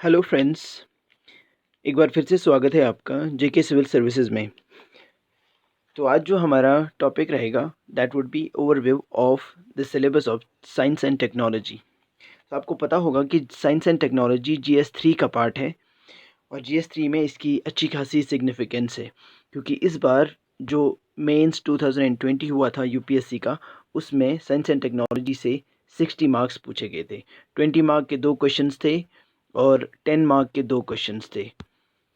Hello friends, एक बार फिर से स्वागत है आपका जेके सिविल सर्विसेज में। तो आज जो हमारा टॉपिक रहेगा that would be overview of the syllabus of science and technology. तो आपको पता होगा कि साइंस एंड टेक्नोलॉजी जीएस 3 का पार्ट है और जीएस 3 में इसकी अच्छी खासी सिग्निफिकेंस है, क्योंकि इस बार जो मेंस 2020 हुआ था यूपीएससी का, उसमें साइंस एंड टेक्नोलॉजी से 60 मार्क्स पूछे गए थे। 20 मार्क के 2 क्वेश्चंस थे और 10 मार्क के 2 क्वेश्चंस थे।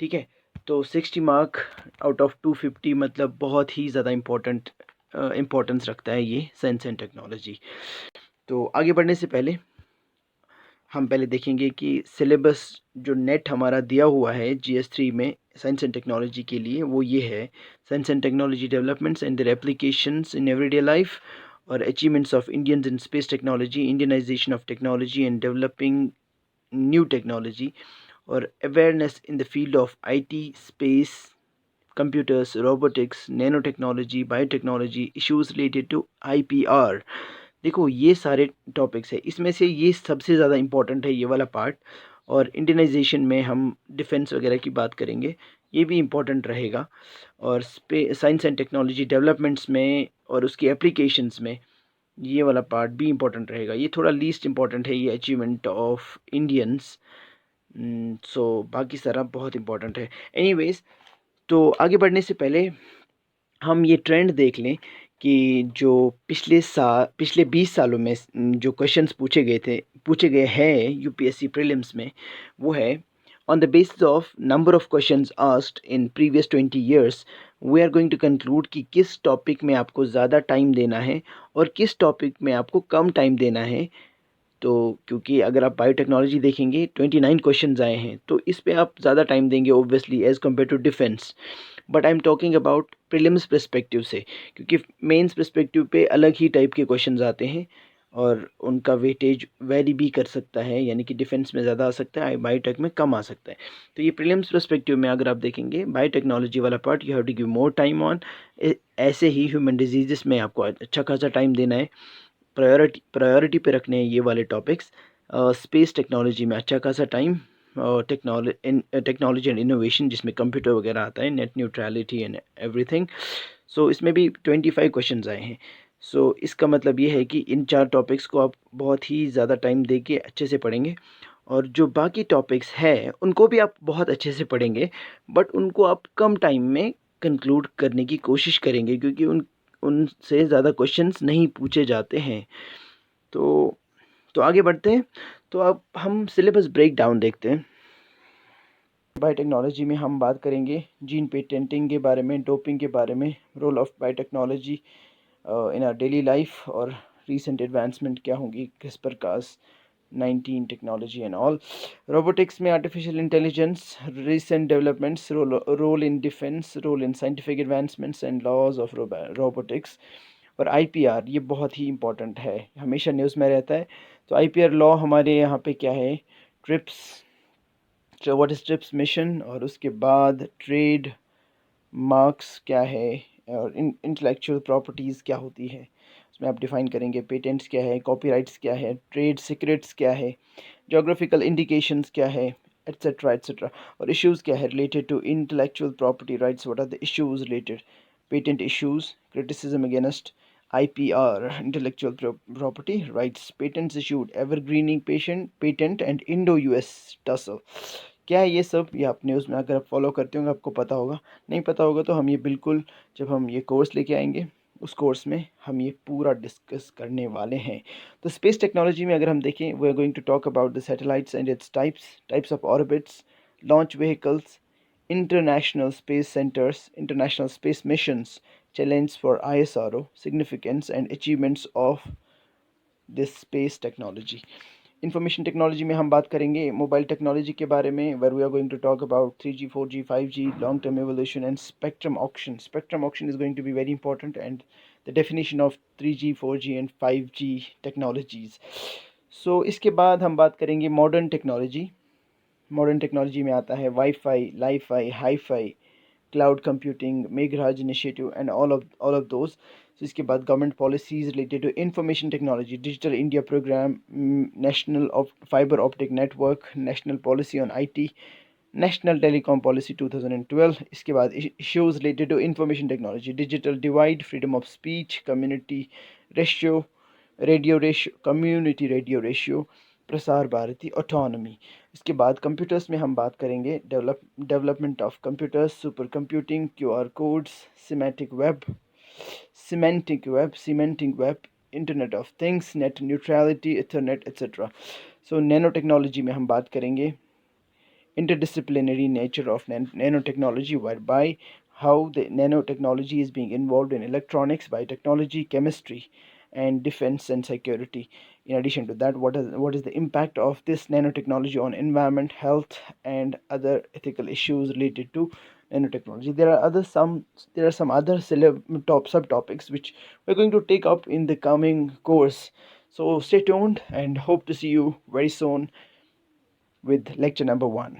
ठीक है, तो 60 मार्क आउट ऑफ 250 मतलब बहुत ही ज़्यादा इम्पोर्टेंस रखता है ये साइंस एंड टेक्नोलॉजी। तो आगे बढ़ने से पहले हम पहले देखेंगे कि सिलेबस जो नेट हमारा दिया हुआ है जीएस 3 में साइंस एंड टेक्नोलॉजी के लिए, वो ये है: science and technology developments and their applications in everyday life और achievements of Indians in space technology, Indianization of technology and developing new technology और awareness in the field of IT, space, computers, robotics, nanotechnology, biotechnology, issues related to IPR. देखो, ये सारे topics है, इसमें से ये सबसे ज़्यादा इम्पोर्टेंट है ये वाला पार्ट। और इंडियनाइजेशन में हम डिफेंस वगैरह की बात करेंगे, ये भी इम्पोर्टेंट रहेगा। और साइंस एंड टेक्नोलॉजी डेवलपमेंट्स में और उसकी एप्लीकेशंस में ये वाला पार्ट भी इम्पोर्टेंट रहेगा। ये थोड़ा लीस्ट इम्पोर्टेंट है, ये अचीवमेंट ऑफ इंडियंस। सो बाकी सारा बहुत इम्पोर्टेंट है। एनीवेज, तो आगे बढ़ने से पहले हम ये ट्रेंड देख लें कि जो पिछले 20 सालों में जो क्वेश्चंस पूछे गए हैं यूपीएससी प्रीलिम्स में, वो है: on the basis of number of questions asked in previous 20 years we are going to conclude कि किस टॉपिक में आपको ज़्यादा टाइम देना है और किस टॉपिक में आपको कम टाइम देना है। तो क्योंकि अगर आप बायोटेक्नोलॉजी देखेंगे 29 क्वेश्चंस आए हैं, तो इस पे आप ज़्यादा टाइम देंगे obviously as compare to defence. But I am talking about prelims perspective से, क्योंकि मेंस पर्सपेक्टिव पे अलग ही टाइप के क्वेश्चंस आते हैं और उनका वेटेज वेरी भी कर सकता है, यानी कि डिफेंस में ज़्यादा आ सकता है, बायोटेक में कम आ सकता है। तो ये प्रीलिम्स पर्सपेक्टिव में अगर आप देखेंगे बायोटेक्नोलॉजी वाला part, you have to give more time on. ऐसे ही ह्यूमन डिजीज़ में आपको अच्छा खासा टाइम देना है, प्रायोरिटी पे रखने हैं ये वाले टॉपिक्स। स्पेस टेक्नोलॉजी में अच्छा खासा टाइम, और टेक्नोलॉजी एंड इनोवेशन जिसमें कंप्यूटर वगैरह आता है, नेट न्यूट्रलिटी एंड एवरीथिंग। सो इसमें भी 25 क्वेश्चंस आए हैं। सो इसका मतलब ये है कि इन 4 टॉपिक्स को आप बहुत ही ज़्यादा टाइम दे के अच्छे से पढ़ेंगे, और जो बाकी टॉपिक्स हैं उनको भी आप बहुत अच्छे से पढ़ेंगे, बट उनको आप कम टाइम में कंक्लूड करने की कोशिश करेंगे, क्योंकि उनसे ज़्यादा क्वेश्चंस नहीं पूछे जाते हैं। तो आगे बढ़ते हैं। तो अब हम सिलेबस ब्रेक डाउन देखते हैं। बायोटेक्नोलॉजी में हम बात करेंगे जीन पेटेंटिंग के बारे में, डोपिंग के बारे में, role of biotechnology in our daily life और रीसेंट एडवांसमेंट क्या होंगी CRISPR-Cas9 technology and all. Robotics में artificial intelligence, recent developments, role in defence, role in scientific advancements and laws of robotics. और आईपीआर, ये बहुत ही इंपॉर्टेंट है, हमेशा news में रहता है। तो आईपीआर लॉ हमारे यहाँ पे क्या है: trips, what is trips mission, और उसके बाद ट्रेड मार्क्स क्या है, और इंटेलेक्चुअल प्रॉपर्टीज़ क्या होती है उसमें आप डिफाइन करेंगे, पेटेंट्स क्या है, कॉपीराइट्स क्या है, ट्रेड सीक्रेट्स क्या है, जोग्राफिकल इंडिकेशंस क्या है, एट्सेट्रा एट्सेट्रा। और इश्यूज़ क्या है related to intellectual property rights, what are the issues related, patent issues, criticism against IPR, intellectual property rights, patents issued, evergreening patent and Indo-US tussle। क्या है ये सब? ये आप न्यूज़ में अगर आप फॉलो करते होंगे आपको पता होगा, नहीं पता होगा तो हम ये बिल्कुल, जब हम ये कोर्स लेके आएंगे उस कोर्स में हम ये पूरा डिस्कस करने वाले हैं। तो स्पेस टेक्नोलॉजी में अगर हम देखें, we are going to talk about the satellites and its types of orbits, launch vehicles, international space centers, international space missions, challenge for ISRO, significance and achievements of this space technology। Information technology में हम बात करेंगे mobile technology के बारे में, where we are going to talk about 3G 4G 5G, long term evolution and spectrum auction. Spectrum auction is going to be very important and the definition of 3G 4G and 5G technologies. So इसके बाद हम बात करेंगे modern technology. Modern technology में आता है wifi, lifi, hifi, cloud computing, Meghraj initiative and all of those. So इसके बाद government policies related to information technology, digital India programme, national fibre optic network, national policy on IT, national telecom policy 2012। इसके बाद issues related to information technology, digital divide, freedom of speech, community radio ratio, Prasar Bharati autonomy. इसके बाद computers में हम बात करेंगे development of computers, super computing, QR codes, semantic web, internet of things, net neutrality, Ethernet etcetera. So nano technology में हम बात करेंगे interdisciplinary nature of nanotechnology, whereby how the nanotechnology is being involved in electronics, biotechnology, chemistry, and defense and security. In addition to that, what is the impact of this nanotechnology on environment, health, and other ethical issues related to nanotechnology. There are some other subtopics which we're going to take up in the coming course. So stay tuned and hope to see you very soon with lecture number 1.